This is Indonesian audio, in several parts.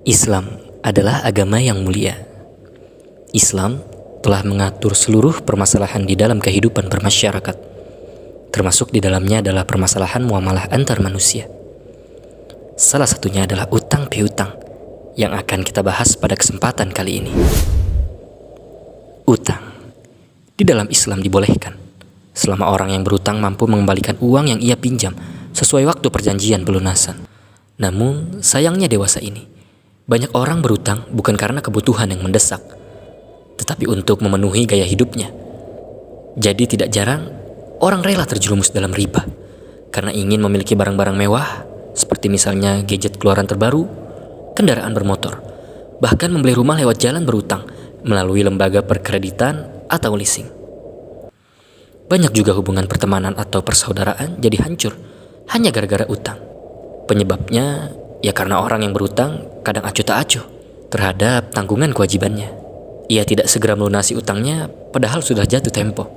Islam adalah agama yang mulia. Islam telah mengatur seluruh permasalahan di dalam kehidupan bermasyarakat, termasuk di dalamnya adalah permasalahan muamalah antar manusia. Salah satunya adalah utang piutang yang akan kita bahas pada kesempatan kali ini. Utang di dalam Islam dibolehkan selama orang yang berutang mampu mengembalikan uang yang ia pinjam sesuai waktu perjanjian pelunasan. Namun sayangnya dewasa ini banyak orang berutang bukan karena kebutuhan yang mendesak, tetapi untuk memenuhi gaya hidupnya. Jadi tidak jarang orang rela terjerumus dalam riba karena ingin memiliki barang-barang mewah, seperti misalnya gadget keluaran terbaru, kendaraan bermotor, bahkan membeli rumah lewat jalan berutang melalui lembaga perkreditan atau leasing. Banyak juga hubungan pertemanan atau persaudaraan jadi hancur hanya gara-gara utang. Penyebabnya ya karena orang yang berutang kadang acuh tak acuh terhadap tanggungan kewajibannya. Ia tidak segera melunasi utangnya padahal sudah jatuh tempo.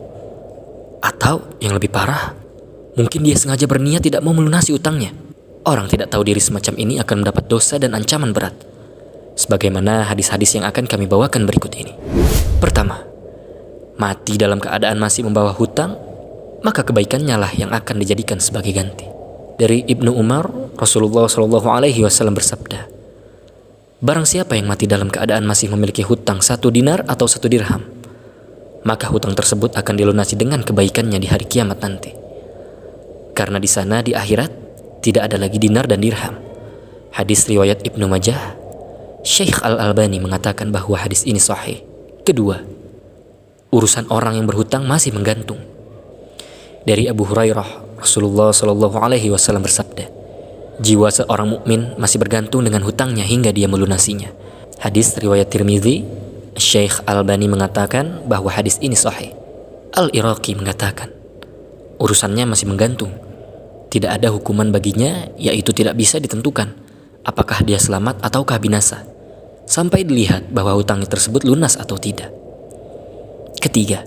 Atau yang lebih parah, mungkin dia sengaja berniat tidak mau melunasi utangnya. Orang tidak tahu diri semacam ini akan mendapat dosa dan ancaman berat, sebagaimana hadis-hadis yang akan kami bawakan berikut ini. Pertama, mati dalam keadaan masih membawa hutang, maka kebaikannya lah yang akan dijadikan sebagai ganti. Dari Ibnu Umar, Rasulullah SAW bersabda, barang siapa yang mati dalam keadaan masih memiliki hutang 1 dinar atau 1 dirham, maka hutang tersebut akan dilunasi dengan kebaikannya di hari kiamat nanti. Karena di sana di akhirat tidak ada lagi dinar dan dirham. Hadis riwayat Ibnu Majah. Syekh Al-Albani mengatakan bahwa hadis ini sahih. Kedua, urusan orang yang berhutang masih menggantung. Dari Abu Hurairah, Rasulullah SAW bersabda, jiwa seorang mukmin masih bergantung dengan hutangnya hingga dia melunasinya. Hadis riwayat Tirmidzi. Syekh Al-Albani mengatakan bahwa hadis ini sahih. Al-Iraqi mengatakan, urusannya masih menggantung. Tidak ada hukuman baginya, yaitu tidak bisa ditentukan apakah dia selamat ataukah binasa, sampai dilihat bahwa hutangnya tersebut lunas atau tidak. Ketiga,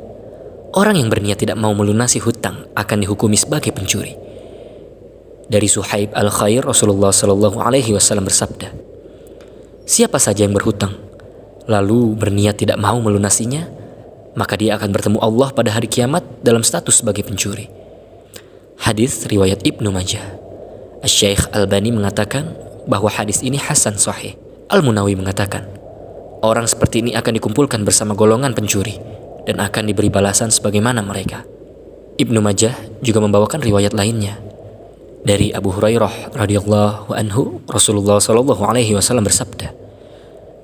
orang yang berniat tidak mau melunasi hutang akan dihukumi sebagai pencuri. Dari Suhaib Al-Khair, Rasulullah SAW bersabda, siapa saja yang berhutang lalu berniat tidak mau melunasinya, maka dia akan bertemu Allah pada hari kiamat dalam status sebagai pencuri. Hadis riwayat Ibnu Majah. Syekh Albani mengatakan bahwa hadis ini hasan sahih. Al-Munawi mengatakan, orang seperti ini akan dikumpulkan bersama golongan pencuri dan akan diberi balasan sebagaimana mereka. Ibnu Majah juga membawakan riwayat lainnya. Dari Abu Hurairah radhiyallahu anhu, Rasulullah SAW bersabda,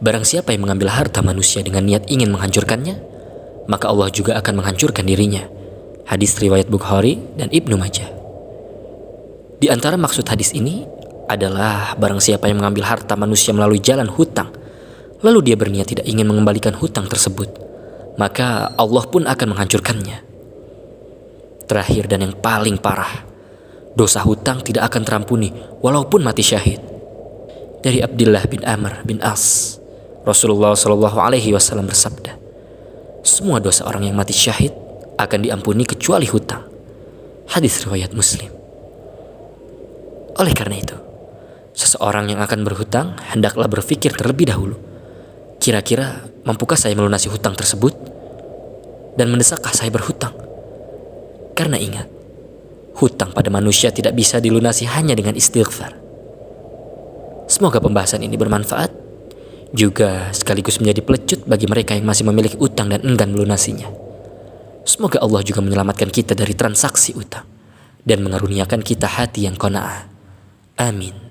barang siapa yang mengambil harta manusia dengan niat ingin menghancurkannya, maka Allah juga akan menghancurkan dirinya. Hadis riwayat Bukhari dan Ibnu Majah. Di antara maksud hadis ini adalah barang siapa yang mengambil harta manusia melalui jalan hutang, lalu dia berniat tidak ingin mengembalikan hutang tersebut, maka Allah pun akan menghancurkannya. Terakhir dan yang paling parah, dosa hutang tidak akan terampuni walaupun mati syahid. Dari Abdullah bin Amr bin As, Rasulullah SAW bersabda, semua dosa orang yang mati syahid akan diampuni kecuali hutang. Hadis riwayat Muslim. Oleh karena itu, seseorang yang akan berhutang hendaklah berpikir terlebih dahulu, kira-kira mampukah saya melunasi hutang tersebut? Dan mendesakkah saya berhutang? Karena ingat, hutang pada manusia tidak bisa dilunasi hanya dengan istighfar. Semoga pembahasan ini bermanfaat, juga sekaligus menjadi pelecut bagi mereka yang masih memiliki utang dan enggan melunasinya. Semoga Allah juga menyelamatkan kita dari transaksi utang dan mengaruniakan kita hati yang qanaah. Amin.